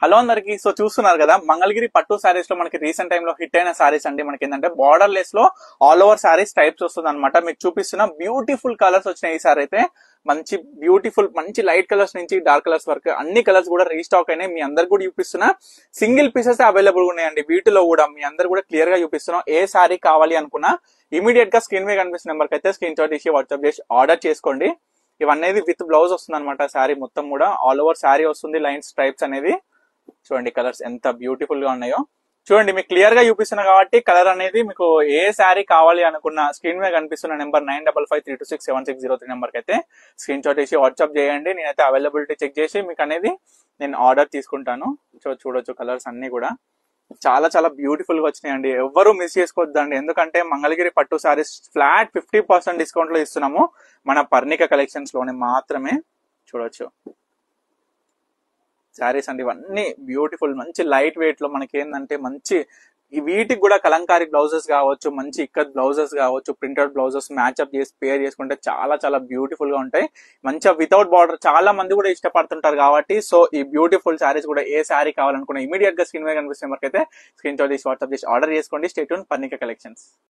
Hello అందరికి. So చూస్తున్నారు కదా, మంగళగిరి పట్టు సారీస్ లో మనకి రీసెంట్ టైమ్ లో హిట్ అయిన సారీస్ అండి. మనకి ఏంటంటే బార్డర్ లెస్ లో ఆల్ ఓవర్ సారీస్ టైప్స్ వస్తుంది అనమాట. మీకు చూపిస్తున్న బ్యూటిఫుల్ కలర్స్ వచ్చినాయి. ఈ సారీ అయితే మంచి బ్యూటిఫుల్, మంచి లైట్ కలర్స్ నుంచి డార్క్ కలర్స్ వరకు అన్ని కలర్స్ కూడా రీస్టాక్ అయినాయి. మీ అందరు కూడా చూపిస్తున్నా సింగిల్ పీసెస్ అవైలబుల్ ఉన్నాయండి. వీటిలో కూడా మీ అందరు కూడా క్లియర్ గా చూపిస్తున్నాం. ఏ సారీ కావాలి అనుకున్నా ఇమీడియట్ గా స్క్రీన్ మీద కనిపిస్తున్న నెంబర్ కి అయితే స్క్రీన్ షాట్ తీసి వాట్సాప్ చేసి ఆర్డర్ చేసుకోండి. ఇవన్నీ విత్ బ్లౌజ్ వస్తుంది అనమాట. శారీ మొత్తం కూడా ఆల్ ఓవర్ శారీ వస్తుంది. లైన్స్ స్ట్రైప్స్ అనేది చూడండి, కలర్స్ ఎంత బ్యూటిఫుల్ గా ఉన్నాయో చూడండి. మీకు క్లియర్ గా చూపిస్తున్నా కాబట్టి కలర్ అనేది మీకు ఏ శారీ కావాలి అనుకున్న స్క్రీన్ మీద కనిపిస్తున్న నెంబర్ 9553267603 నెంబర్ కి అయితే స్క్రీన్ షాట్ చేసి వాట్సాప్ చేయండి. నేనైతే అవైలబిలిటీ చెక్ చేసి మీకు అనేది నేను ఆర్డర్ తీసుకుంటాను. చూడొచ్చు కలర్స్ అన్ని కూడా చాలా చాలా బ్యూటిఫుల్ గా వచ్చినాయండి. ఎవ్వరూ మిస్ చేసుకోవద్దండి. ఎందుకంటే మంగళగిరి పట్టు సారీస్ ఫ్లాట్ 50% డిస్కౌంట్ లో ఇస్తున్నాము మన పర్ణిక కలెక్షన్స్ లోనే మాత్రమే. చూడొచ్చు శారీస్ అండి, ఇవన్నీ బ్యూటిఫుల్ మంచి లైట్ వెయిట్ లో మనకి ఏంటంటే మంచి వీటికి కూడా కలంకారీ బ్లౌజెస్ కావచ్చు, మంచి ఇక్కత్ బ్లౌజెస్ కావచ్చు, ప్రింటెడ్ బ్లౌజెస్ మ్యాచ్అప్ చేసి పేర్ చేసుకుంటే చాలా చాలా బ్యూటిఫుల్ గా ఉంటాయి. మంచిగా వితౌట్ బార్డర్ చాలా మంది కూడా ఇష్టపడుతుంటారు కాబట్టి సో ఈ బ్యూటిఫుల్ శారీస్ కూడా ఏ శారీ కావాలనుకున్నా ఇమీడియట్ గా స్క్రీన్ మీద కనిపిస్తే మనకైతే స్క్రీన్ షాట్ తీసి వాట్సాప్ చేసి ఆర్డర్ చేసుకోండి. Stay tune Parnika collections.